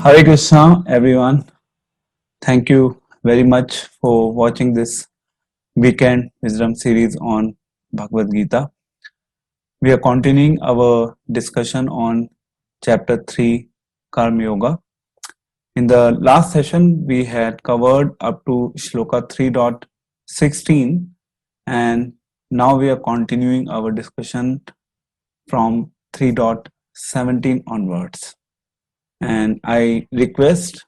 Hare Krishna, everyone. Thank you very much for watching this weekend wisdom series on Bhagavad Gita. We are continuing our discussion on chapter 3, Karma Yoga. In the last session, we had covered up to Shloka 3.16, and now we are continuing our discussion from 3.17 onwards. And I request,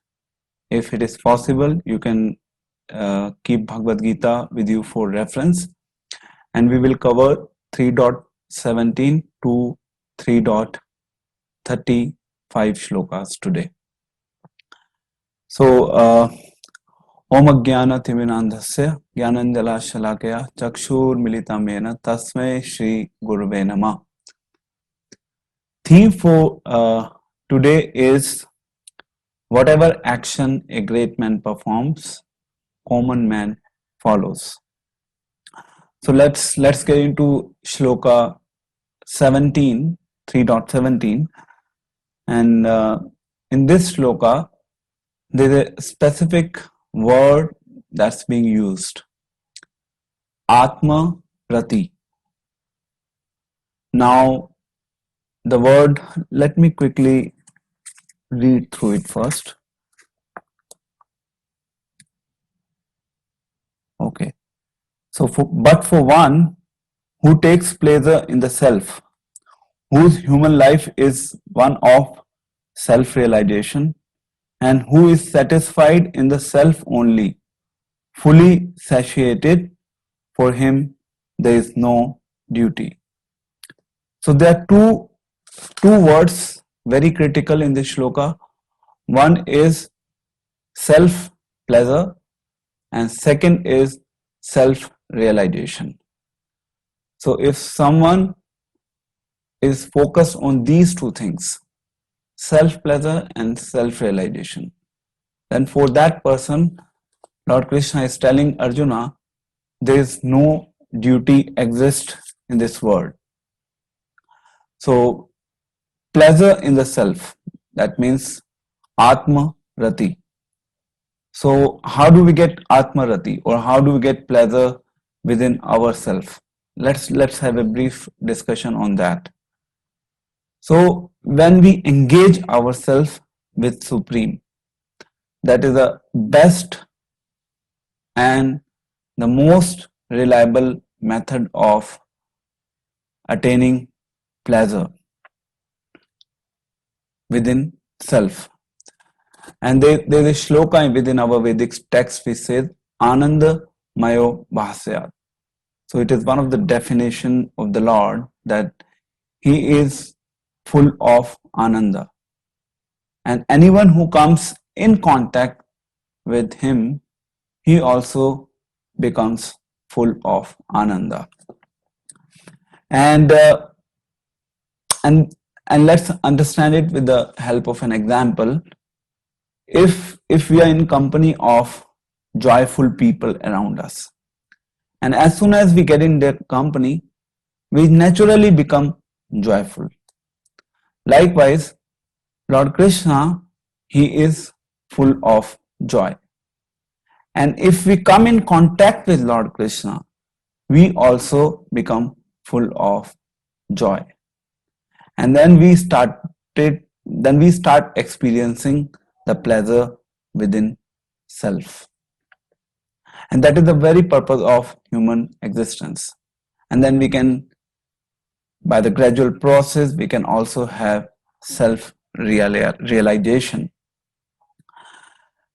if it is possible, you can keep Bhagavad Gita with you for reference, and we will cover 3.17 to 3.35 shlokas today. So, Om Ajnana Timinandhasya Jnananjala Shalakaya Chakshur Militamena Tasmai Shri Gurave Namah. Theme for today is whatever action a great man performs, common man follows. So let's get into shloka 17, 3.17, and in this shloka there is a specific word that's being used, Atma Rati. Now the word, let me quickly read through it first. Okay. So, but for one who takes pleasure in the self, whose human life is one of self-realization, and who is satisfied in the self only, fully satiated, for him there is no duty. So there are two words very critical in this shloka. One is self-pleasure, and second is self-realization. So if someone is focused on these two things, self-pleasure and self-realization, then for that person, Lord Krishna is telling Arjuna, there is no duty exists in this world. So pleasure in the self, that means Atma Rati. So how do we get Atma Rati, or how do we get pleasure within ourselves? Let's have a brief discussion on that. So when we engage ourselves with Supreme, that is the best and the most reliable method of attaining pleasure within self. And there is a shloka within our Vedic text which says Ananda Mayo Bhasyat. So it is one of the definition of the Lord that He is full of Ananda. And anyone who comes in contact with Him, he also becomes full of Ananda. And let's understand it with the help of an example. If we are in company of joyful people around us, and as soon as we get in their company, we naturally become joyful. Likewise, Lord Krishna, He is full of joy. And if we come in contact with Lord Krishna, we also become full of joy. And then we start experiencing the pleasure within self. And that is the very purpose of human existence. And then we can, by the gradual process, we can also have self-realization.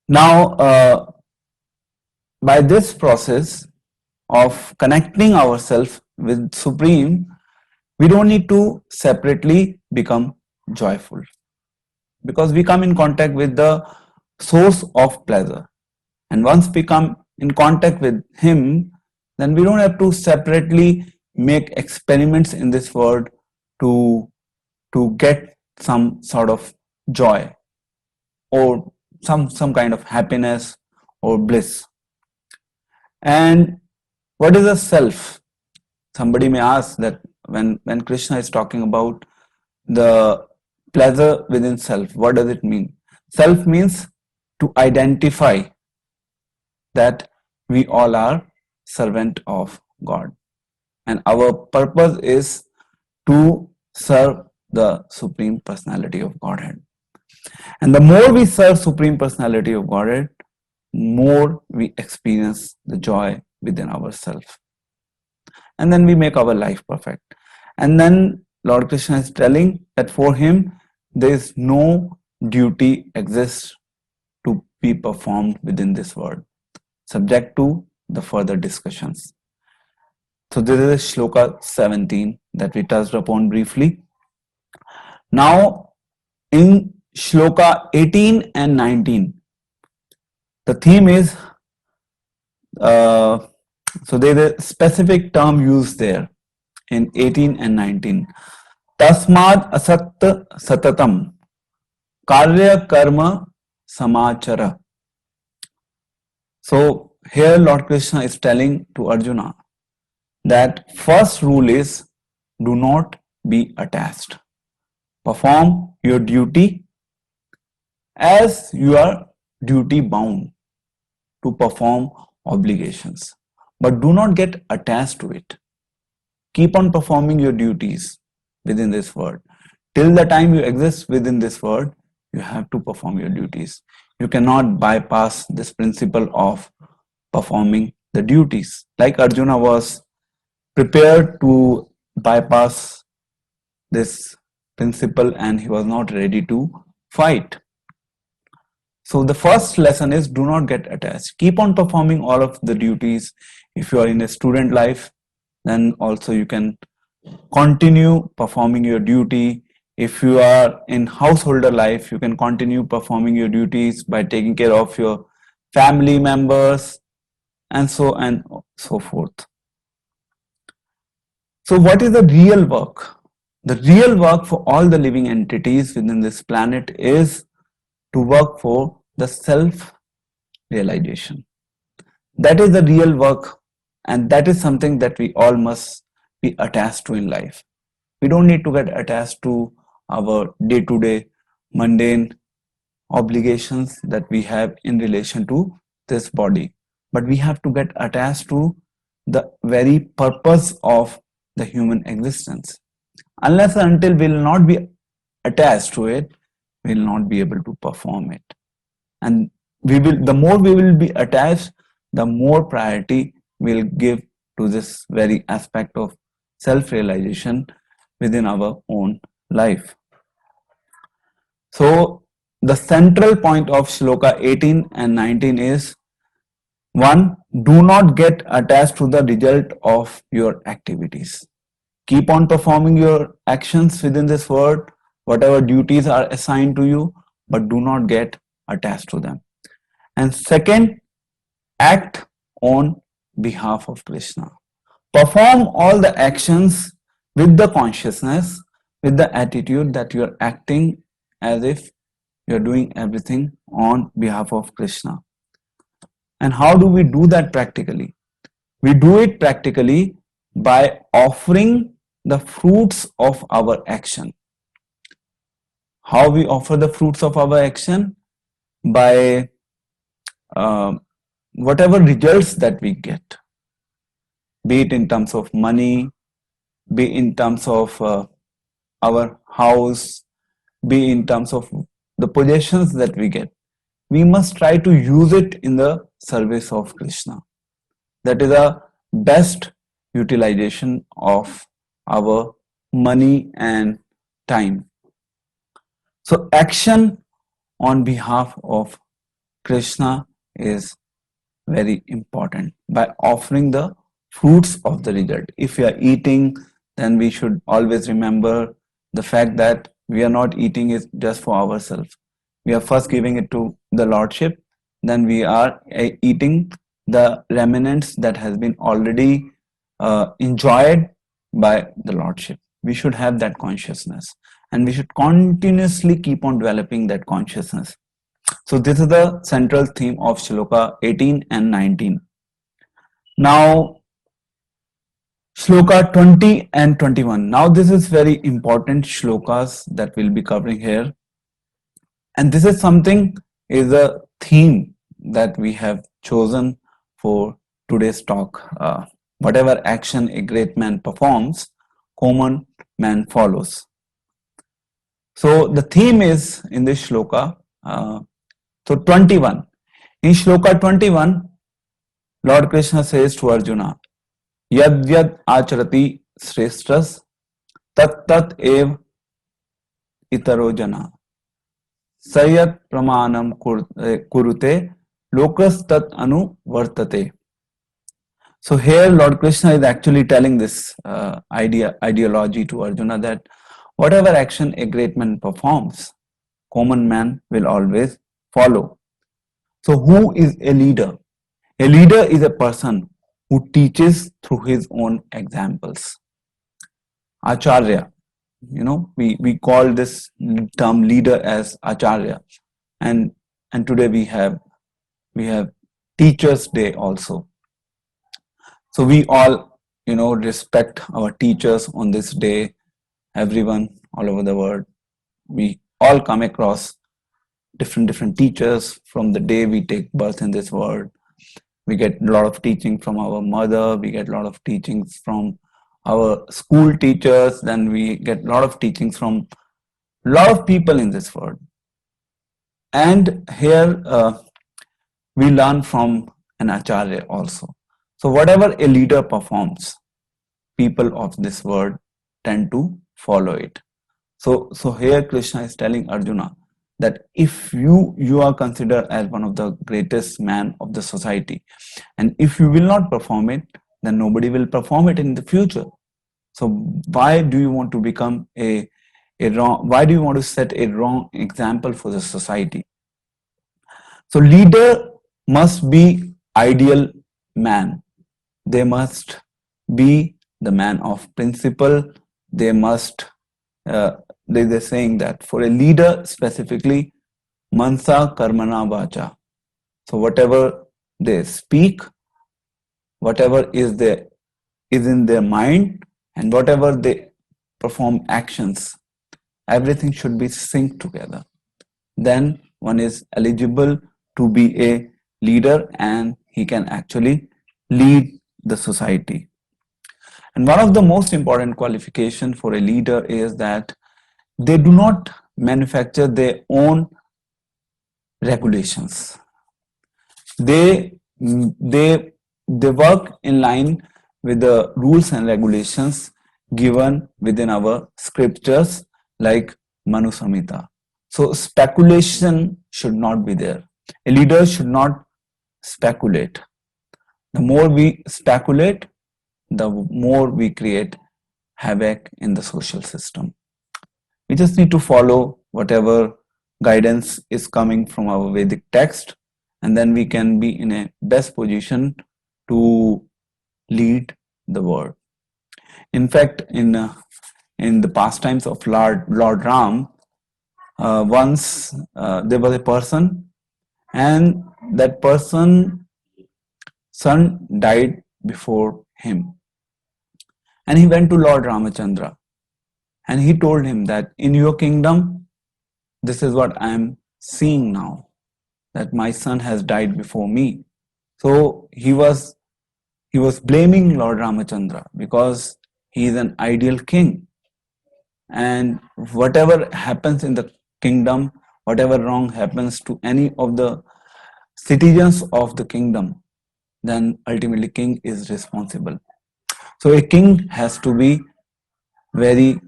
Now, by this process of connecting ourselves with Supreme, we don't need to separately become joyful, because we come in contact with the source of pleasure. And once we come in contact with Him, then we don't have to separately make experiments in this world to get some sort of joy or some kind of happiness or bliss. And what is a self? Somebody may ask that when Krishna is talking about the pleasure within self, what does it mean? Self means to identify that we all are servant of God, and our purpose is to serve the Supreme Personality of Godhead. And the more we serve Supreme Personality of Godhead, more we experience the joy within ourselves. And then we make our life perfect. And then Lord Krishna is telling that for him, there is no duty exists to be performed within this world, subject to the further discussions. So this is Shloka 17 that we touched upon briefly. Now in Shloka 18 and 19, the theme is, so there is a specific term used there in 18 and 19. Tasmad asakta satatam karya karma samachara. So here Lord Krishna is telling to Arjuna that first rule is do not be attached. Perform your duty as you are duty bound to perform obligations, but do not get attached to it. Keep on performing your duties within this world. Till the time you exist within this world, you have to perform your duties. You cannot bypass this principle of performing the duties. Like Arjuna was prepared to bypass this principle and he was not ready to fight. So the first lesson is do not get attached. Keep on performing all of the duties. If you are in a student life, then also you can continue performing your duty. If you are in householder life, you can continue performing your duties by taking care of your family members and so forth. So what is the real work? The real work for all the living entities within this planet is to work for the self-realization. That is the real work, and that is something that we all must be attached to in life. We don't need to get attached to our day-to-day mundane obligations that we have in relation to this body, but we have to get attached to the very purpose of the human existence. Unless and until we will not be attached to it, we will not be able to perform it. And the more we will be attached, the more priority we'll give to this very aspect of self-realization within our own life. So the central point of Shloka 18 and 19 is 1. Do not get attached to the result of your activities. Keep on performing your actions within this world, whatever duties are assigned to you, but do not get attached to them. And second, act on behalf of Krishna. Perform all the actions with the consciousness, with the attitude that you are acting as if you are doing everything on behalf of Krishna. And how do we do that practically? We do it practically by offering the fruits of our action. How we offer the fruits of our action? By whatever results that we get, be it in terms of money, be in terms of our house, be in terms of the possessions that we get, we must try to use it in the service of Krishna. That is the best utilization of our money and time. So action on behalf of Krishna is very important by offering the fruits of the result. If we are eating, then we should always remember the fact that we are not eating it just for ourselves. We are first giving it to the Lordship, then we are eating the remnants that has been already enjoyed by the Lordship. We should have that consciousness, and we should continuously keep on developing that consciousness. So this is the central theme of Shloka 18 and 19. Now Shloka 20 and 21. Now this is very important shlokas that we'll be covering here. And this is something is a theme that we have chosen for today's talk. Whatever action a great man performs, common man follows. So the theme is in this shloka, so 21. In shloka 21, Lord Krishna says to Arjuna, Yad yad acharati shrestras tat tat ev itaro jana sayat pramanam kurute lokas tat anu vartate. So here Lord Krishna is actually telling this ideology to Arjuna that whatever action a great man performs, common man will always follow. So who is a leader? A leader is a person who teaches through his own examples. Acharya, we call this term leader as Acharya, and today we have Teachers Day also. So we all respect our teachers on this day. Everyone all over the world, we all come across different teachers from the day we take birth in this world. We get a lot of teaching from our mother, we get a lot of teachings from our school teachers, then we get a lot of teachings from a lot of people in this world. And here we learn from an acharya also. So whatever a leader performs, people of this world tend to follow it. So here Krishna is telling Arjuna that if you are considered as one of the greatest man of the society, and if you will not perform it, then nobody will perform it in the future. So why do you want to become a wrong, why do you want to set a wrong example for the society? So leader must be ideal man. They must be the man of principle. They must they're saying that for a leader specifically, mansa karmana vacha. So whatever they speak, whatever is in their mind, and whatever they perform actions, everything should be synced together. Then one is eligible to be a leader, and he can actually lead the society. And one of the most important qualification for a leader is that they do not manufacture their own regulations. They work in line with the rules and regulations given within our scriptures like Manu Samhita. So speculation should not be there. A leader should not speculate. The more we speculate, the more we create havoc in the social system. We just need to follow whatever guidance is coming from our Vedic text, and then we can be in a best position to lead the world. In fact, in the pastimes of Lord Ram, once there was a person, and that person's son died before him, and he went to Lord Ramachandra, and he told him that in your kingdom, this is what I am seeing now, that my son has died before me. So he was blaming Lord Ramachandra because he is an ideal king, and whatever happens in the kingdom, whatever wrong happens to any of the citizens of the kingdom, then ultimately king is responsible. So a king has to be very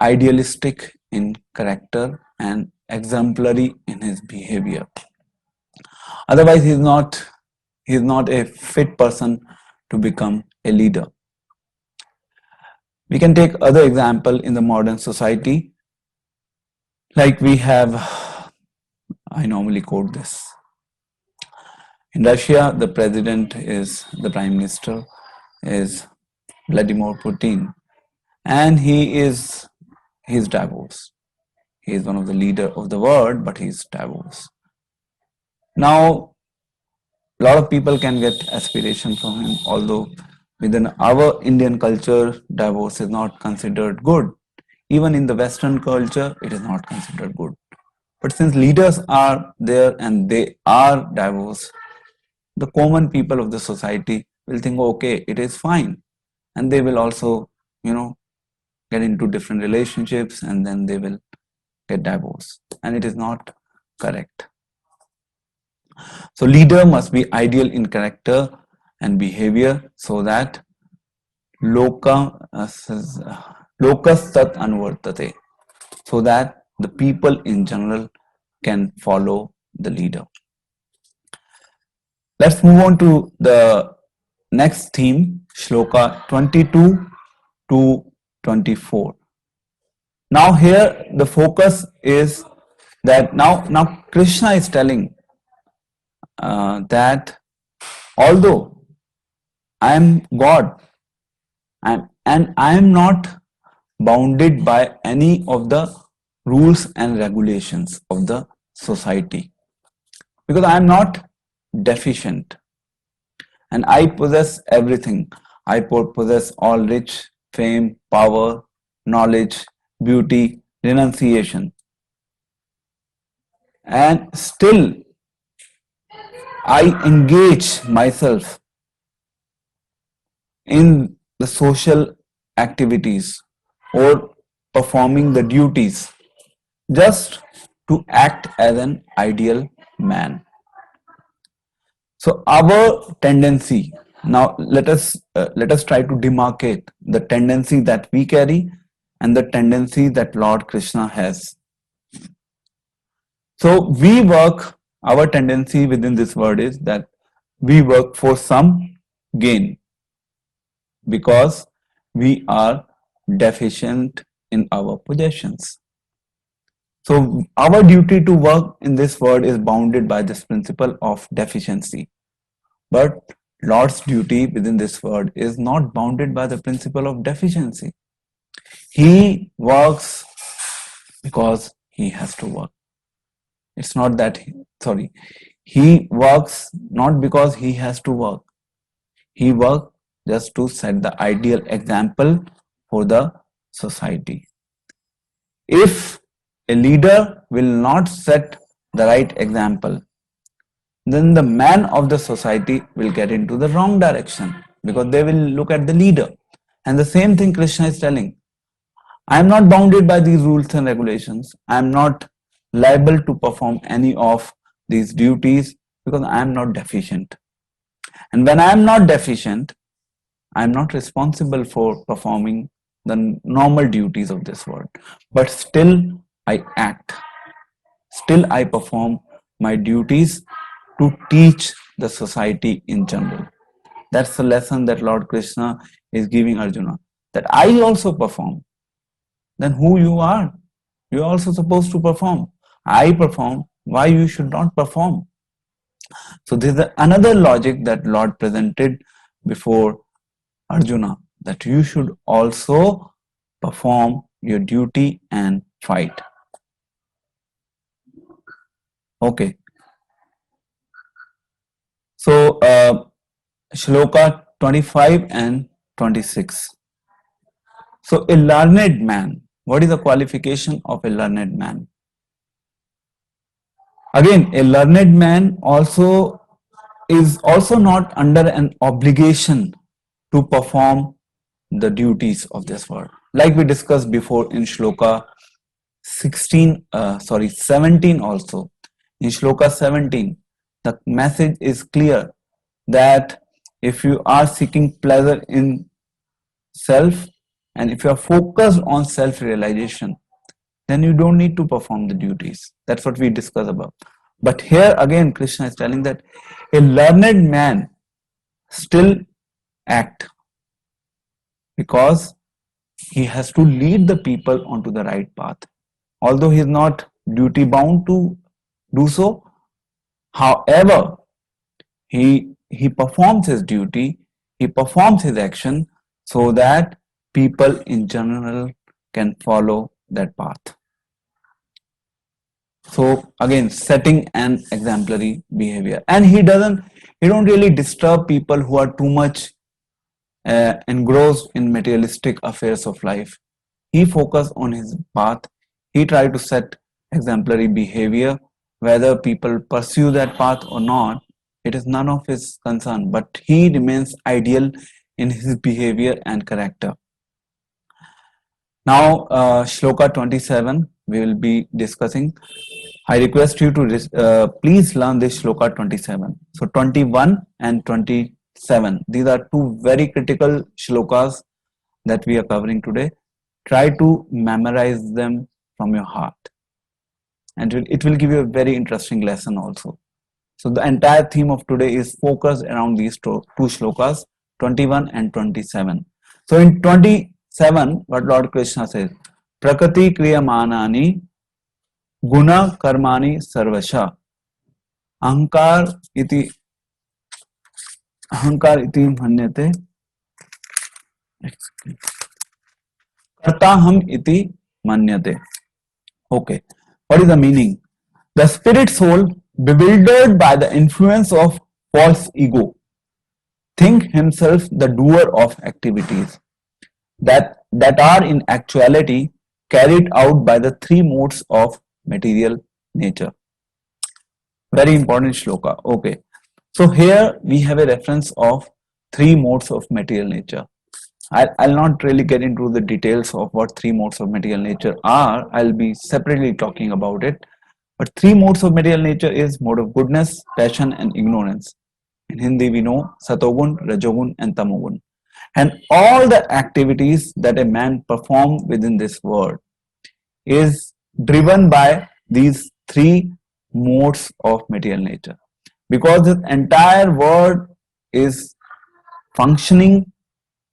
idealistic in character and exemplary in his behavior. Otherwise, he is not a fit person to become a leader. We can take other example in the modern society. Like we have, I normally quote this. In Russia, the prime minister is Vladimir Putin, and he's divorced. He is one of the leader of the world, but he's divorced. Now, a lot of people can get aspiration from him, although within our Indian culture, divorce is not considered good. Even in the Western culture, it is not considered good. But since leaders are there and they are diverse, the common people of the society will think, okay, it is fine. And they will also, you know, get into different relationships and then they will get divorced. And it is not correct. So leader must be ideal in character and behavior so that locus tat anvartate, so that the people in general can follow the leader. Let's move on to the next theme, Shloka 22 to 24. Now here the focus is that now Krishna is telling that although I am God and I am not bounded by any of the rules and regulations of the society, because I am not deficient and I possess everything. I possess all rich, fame, power, knowledge, beauty, renunciation, and still I engage myself in the social activities or performing the duties just to act as an ideal man. So our tendency, now let us try to demarcate the tendency that we carry and the tendency that Lord Krishna has. So we work, our tendency within this word is that we work for some gain because we are deficient in our possessions. So our duty to work in this world is bounded by this principle of deficiency. But Lord's duty within this world is not bounded by the principle of deficiency. He works because he has to work. It's not that, he works not because he has to work. He works just to set the ideal example for the society. If a leader will not set the right example, then the man of the society will get into the wrong direction because they will look at the leader. And the same thing Krishna is telling. I am not bounded by these rules and regulations. I am not liable to perform any of these duties because I am not deficient. And when I am not deficient, I am not responsible for performing the normal duties of this world. But still I act. Still I perform my duties to teach the society in general. That's the lesson that Lord Krishna is giving Arjuna. That I also perform. Then who you are? You are also supposed to perform. I perform. Why you should not perform? So this is another logic that Lord presented before Arjuna, that you should also perform your duty and fight. Okay. So Shloka 25 and 26. So a learned man, what is the qualification of a learned man? Again, a learned man also is also not under an obligation to perform the duties of this world. Like we discussed before in Shloka 17 also. In Shloka 17, the message is clear that if you are seeking pleasure in self and if you are focused on self-realization, then you don't need to perform the duties. That's what we discussed about. But here again, Krishna is telling that a learned man still act because he has to lead the people onto the right path. Although he is not duty bound to do so, however, he performs his duty, he performs his action so that people in general can follow that path. So again, setting an exemplary behavior, and he don't really disturb people who are too much engrossed in materialistic affairs of life. He focus on his path. He try to set exemplary behavior. Whether people pursue that path or not, it is none of his concern, but he remains ideal in his behavior and character. Now, Shloka 27, we will be discussing. I request you to please learn this Shloka 27. So, 21 and 27, these are two very critical shlokas that we are covering today. Try to memorize them from your heart, and it will give you a very interesting lesson also. So the entire theme of today is focused around these two shlokas, 21 and 27. So in 27, what Lord Krishna says, Prakriti kriyamanani guna karmani sarvasha ahankar iti manyate kartaham iti manyate. Okay, what is the meaning? The spirit soul, bewildered by the influence of false ego, think himself the doer of activities that are in actuality carried out by the three modes of material nature. Very important shloka. Okay, so here we have a reference of three modes of material nature. I'll not really get into the details of what three modes of material nature are. I'll be separately talking about it. But three modes of material nature is mode of goodness, passion, and ignorance. In Hindi, we know Satogun, Rajogun, and Tamogun. And all the activities that a man performs within this world is driven by these three modes of material nature. Because the entire world is functioning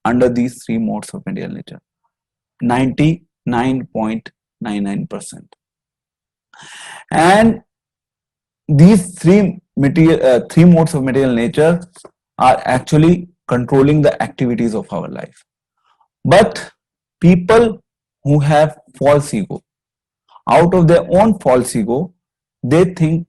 under these three modes of material nature. 99.99%. And these three modes of material nature are actually controlling the activities of our life. But people who have false ego, out of their own false ego, they think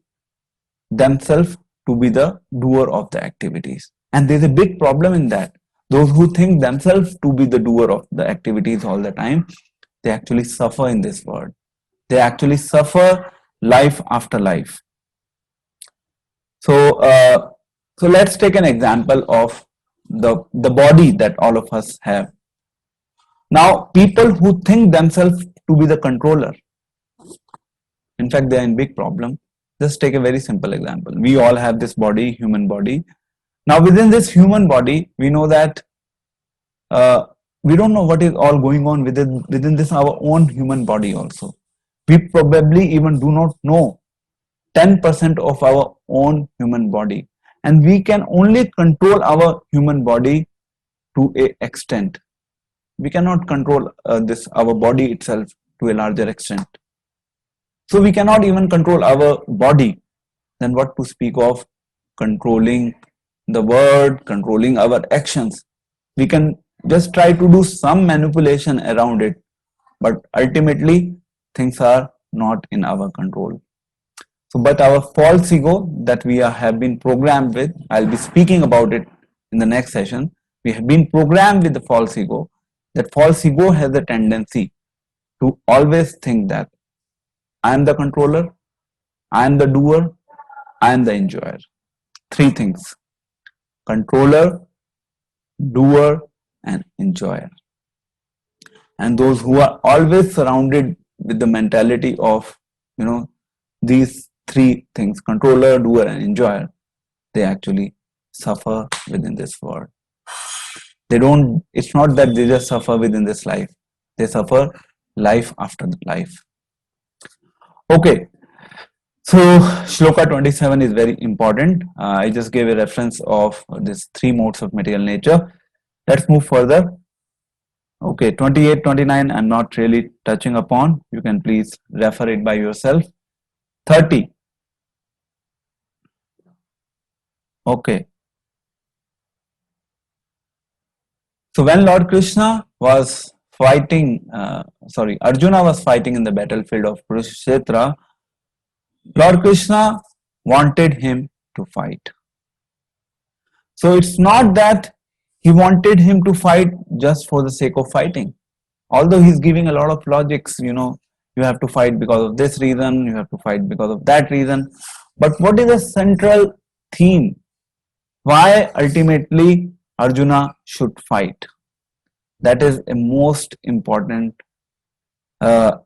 themselves to be the doer of the activities. And there's a big problem in that. Those who think themselves to be the doer of the activities all the time, they actually suffer in this world. They actually suffer life after life. So, so let's take an example of the body that all of us have. Now, people who think themselves to be the controller, in fact, they are in big problem. Just take a very simple example. We all have this body, human body. Now, within this human body, we know that we don't know what is all going on within this our own human body also. We probably even do not know 10% of our own human body, and we can only control our human body to an extent. We cannot control our body itself to a larger extent. So we cannot even control our body. Then what to speak of controlling the word, controlling our actions? We can just try to do some manipulation around it, but ultimately things are not in our control. So, but our false ego that we have been programmed with, I'll be speaking about it in the next session. We have been programmed with the false ego. That false ego has a tendency to always think that I am the controller, I am the doer, I am the enjoyer. Three things: controller, doer, and enjoyer. And those who are always surrounded with the mentality of, these three things, controller, doer, and enjoyer, they actually suffer within this world. It's not that they just suffer within this life, they suffer life after life. Okay, so Shloka 27 is very important. I just gave a reference of this three modes of material nature. Let's move further. Okay, 28, 29, I'm not really touching upon. You can please refer it by yourself. 30. Okay. So when Lord Krishna was fighting, Arjuna was fighting in the battlefield of Kurukshetra, Lord Krishna wanted him to fight. So it's not that he wanted him to fight just for the sake of fighting. Although he's giving a lot of logics, you have to fight because of this reason, you have to fight because of that reason. But what is the central theme? Why ultimately Arjuna should fight? That is a most important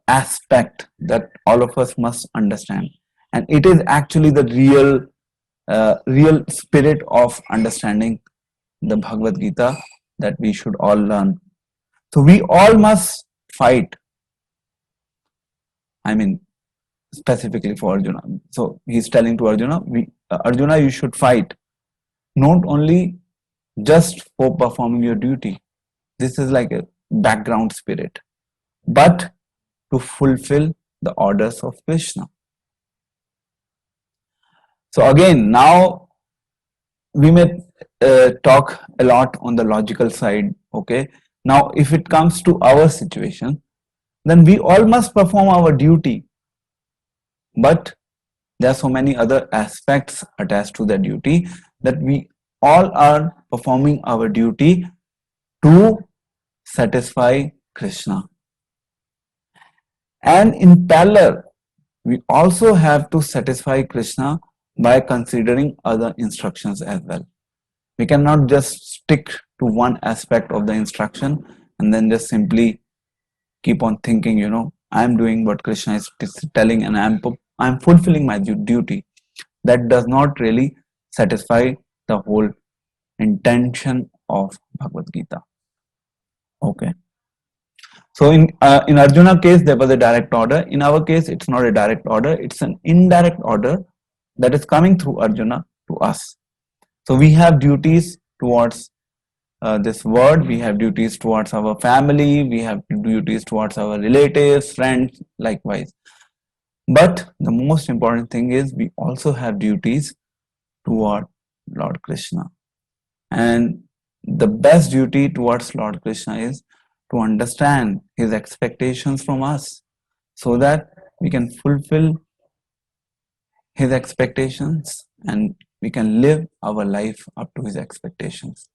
aspect that all of us must understand, and it is actually the real spirit of understanding the Bhagavad Gita that we should all learn. So we all must fight. I mean, specifically for Arjuna. So he's telling to Arjuna, Arjuna, you should fight, not only just for performing your duty. This is like a background spirit, but to fulfill the orders of Krishna. So again, now we may talk a lot on the logical side. Okay. Now, if it comes to our situation, then we all must perform our duty. But there are so many other aspects attached to the duty that we all are performing our duty to satisfy Krishna. And in parallel, we also have to satisfy Krishna by considering other instructions as well. We cannot just stick to one aspect of the instruction and then just simply keep on thinking, I'm doing what Krishna is telling and I'm fulfilling my duty. That does not really satisfy the whole intention of Bhagavad Gita. Okay. So in Arjuna case, there was a direct order. In our case, it's not a direct order. It's an indirect order that is coming through Arjuna to us. So we have duties towards this world. We have duties towards our family. We have duties towards our relatives, friends, likewise. But the most important thing is we also have duties toward Lord Krishna. And the best duty towards Lord Krishna is to understand his expectations from us so that we can fulfill his expectations and we can live our life up to his expectations.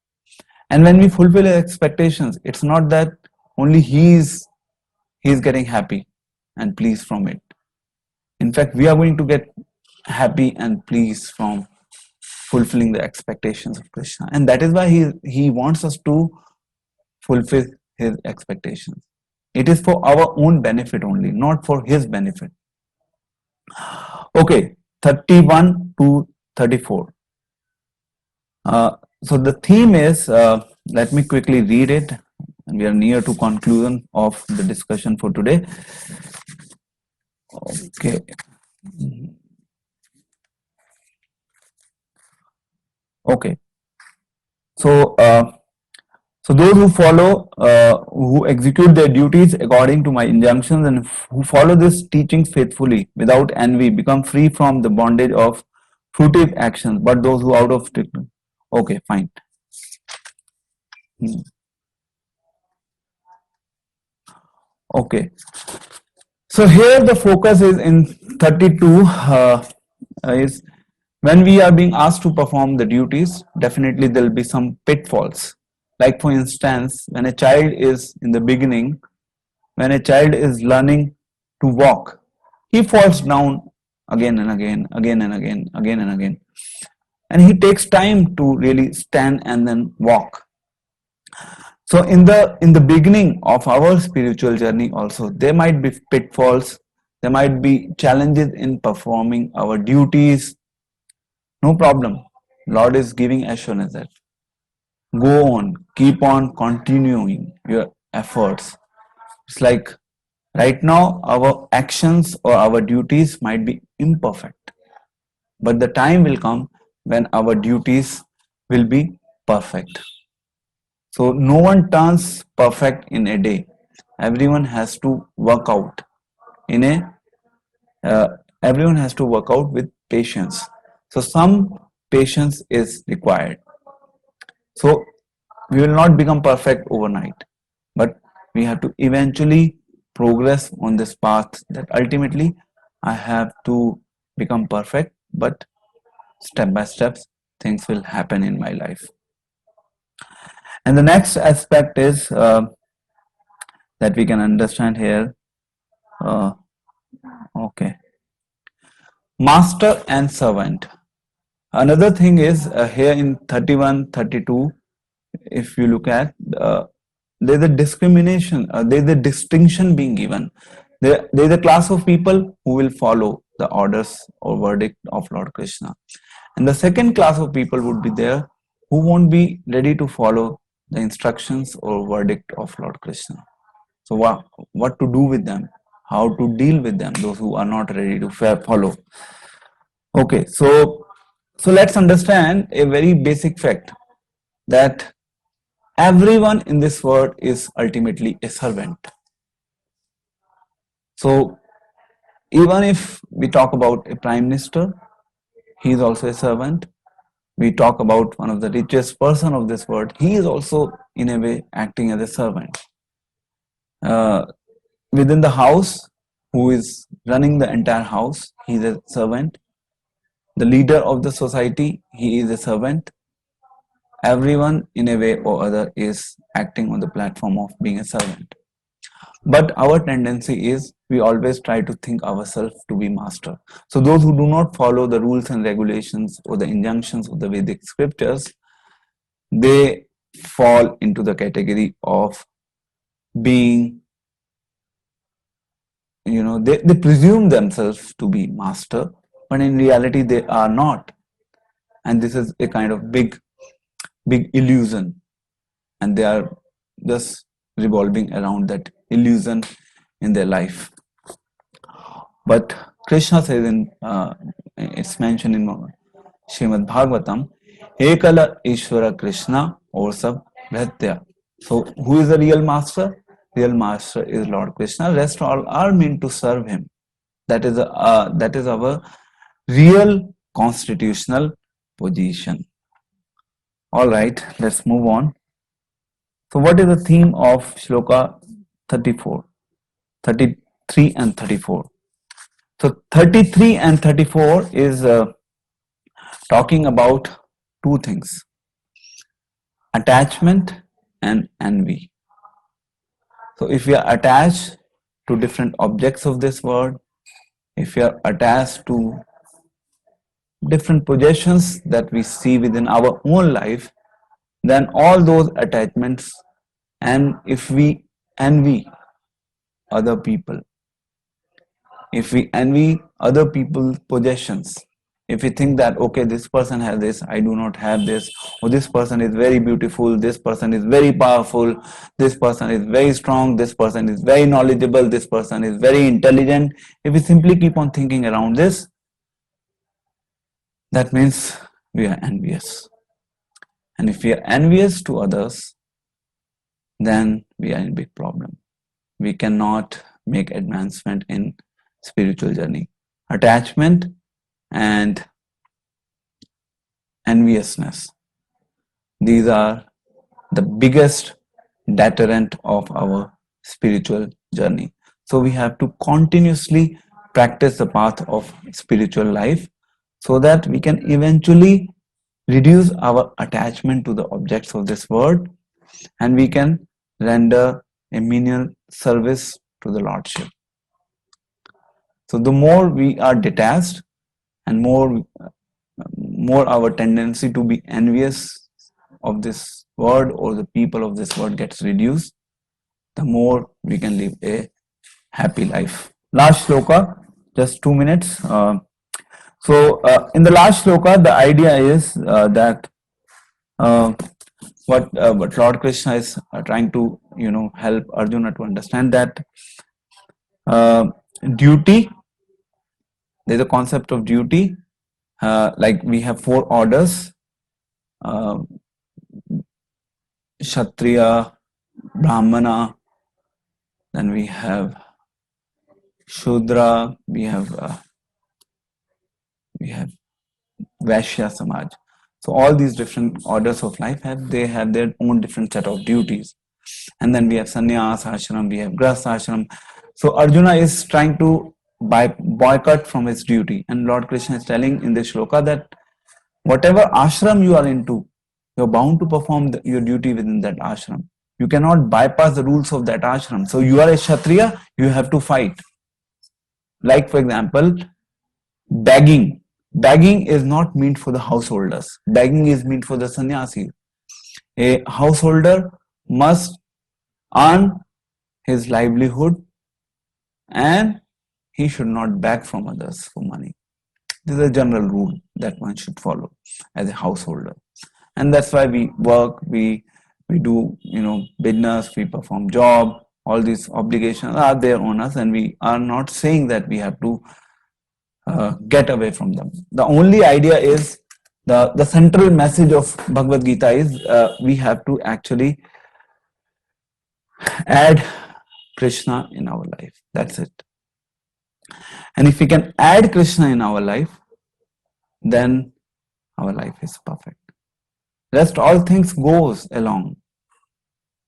And when we fulfill his expectations, it's not that only he's getting happy and pleased from it. In fact, we are going to get happy and pleased from fulfilling the expectations of Krishna. And that is why he wants us to fulfill his expectations. It is for our own benefit only, not for his benefit. Okay, 31 to 34. So the theme is, let me quickly read it. And we are near to conclusion of the discussion for today. Okay. Okay. So, so those who follow, who execute their duties according to my injunctions and who follow this teaching faithfully without envy become free from the bondage of fruitive actions. But those who out of okay, fine. Okay. So here the focus is in 32 is when we are being asked to perform the duties, definitely there will be some pitfalls. Like for instance, when a child is in the beginning, when a child is learning to walk, he falls down again and again, again and again, again and again. And he takes time to really stand and then walk. So in the beginning of our spiritual journey also, there might be pitfalls, there might be challenges in performing our duties. No problem. Lord is giving assurance that go on, keep on continuing your efforts. It's like right now our actions or our duties might be imperfect, but the time will come when our duties will be perfect. So no one turns perfect in a day. Everyone has to work out in everyone has to work out with patience. So some patience is required. So we will not become perfect overnight, but we have to eventually progress on this path that ultimately I have to become perfect, but step by step things will happen in my life. And the next aspect is that we can understand here Okay. Master and servant. Another thing is here in 31, 32, if you look at, there's a discrimination, there's a distinction being given. There's a class of people who will follow the orders or verdict of Lord Krishna. And the second class of people would be there who won't be ready to follow the instructions or verdict of Lord Krishna. So what to do with them? How to deal with them? Those who are not ready to follow. Okay, so let's understand a very basic fact that everyone in this world is ultimately a servant. So even if we talk about a prime minister, he is also a servant. We talk about one of the richest person of this world, he is also in a way acting as a servant. Uh, Within the house, who is running the entire house, he is a servant. The leader of the society, he is a servant. Everyone in a way or other is acting on the platform of being a servant. But our tendency is we always try to think ourselves to be master. So those who do not follow the rules and regulations or the injunctions of the Vedic scriptures, they fall into the category of being, they presume themselves to be master, but in reality they are not. And this is a kind of big illusion, and they are just revolving around that illusion in their life. But Krishna says it's mentioned in Srimad Bhagavatam, Ekala Ishvara Krishna or Sab Bhatya. So who is the real master? Real master is Lord Krishna. Rest all are meant to serve him. That is our real constitutional position. All right, let's move on. So what is the theme of Shloka 34, 33 and 34? So 33 and 34 is talking about two things, attachment and envy. So if we are attached to different objects of this world, if we are attached to different possessions that we see within our own life, then all those attachments, and if we envy other people, if we envy other people's possessions, if we think that okay, this person has this, I do not have this, or this person is very beautiful, this person is very powerful, this person is very strong, this person is very knowledgeable, this person is very intelligent, if we simply keep on thinking around this, that means we are envious. And if we are envious to others, then we are in a big problem. We cannot make advancement in spiritual journey. Attachment and enviousness, these are the biggest deterrent of our spiritual journey. So we have to continuously practice the path of spiritual life so that we can eventually reduce our attachment to the objects of this world, and we can render a menial service to the Lordship. So the more we are detached and more our tendency to be envious of this world or the people of this world gets reduced, the more we can live a happy life. Last shloka, just 2 minutes. In the last shloka, the idea is that what Lord Krishna is trying to help Arjuna to understand that duty. There's a concept of duty. Like we have 4 orders: Kshatriya, Brahmana, then we have Shudra, we have Vaishya Samaj. So all these different orders of life have their own different set of duties. And then we have sannyas ashram, we have grahastha ashram. So Arjuna is trying to boycott from his duty, and Lord Krishna is telling in this shloka that whatever ashram you are into, you're bound to perform your duty within that ashram. You cannot bypass the rules of that ashram. So you are a Kshatriya, you have to fight. Like for example, begging. Begging is not meant for the householders. Begging is meant for the sannyasis. A householder must earn his livelihood and he should not beg from others for money. This is a general rule that one should follow as a householder. And that's why we work, we do, business, we perform job. All these obligations are there on us, and we are not saying that we have to get away from them. The only idea is the central message of Bhagavad Gita is we have to actually add Krishna in our life. That's it. And if we can add Krishna in our life, then our life is perfect. Rest all things goes along.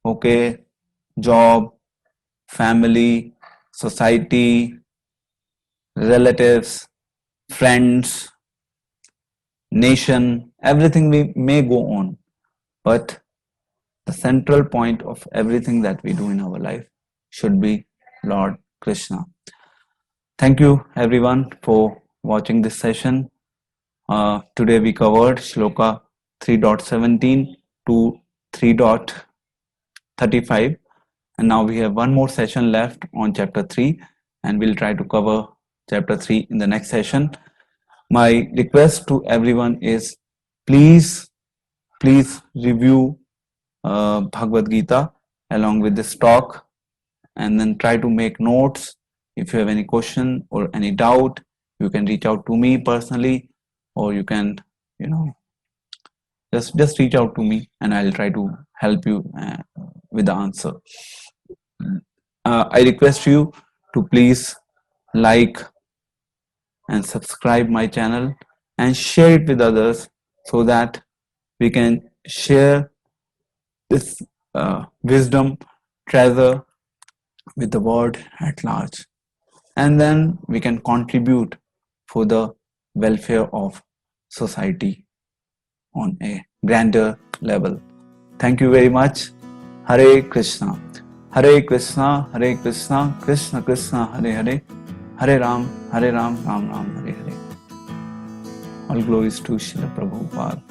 Okay, job, family, society, relatives, friends, nation, everything we may go on. But the central point of everything that we do in our life should be Lord Krishna. Thank you everyone for watching this session. Today we covered Shloka 3.17 to 3.35, and now we have one more session left on chapter 3, and we'll try to cover chapter 3 in the next session. My request to everyone is please review Bhagavad Gita along with this talk, and then try to make notes. If you have any question or any doubt, you can reach out to me personally, or you can just reach out to me and I'll try to help you with the answer. I request you to please like and subscribe my channel and share it with others, so that we can share this wisdom treasure with the world at large, and then we can contribute for the welfare of society on a grander level. Thank you very much. Hare Krishna, Krishna Krishna Krishna, Hare Ram, Ram Ram, Hare Hare. All glories to Srila Prabhupada.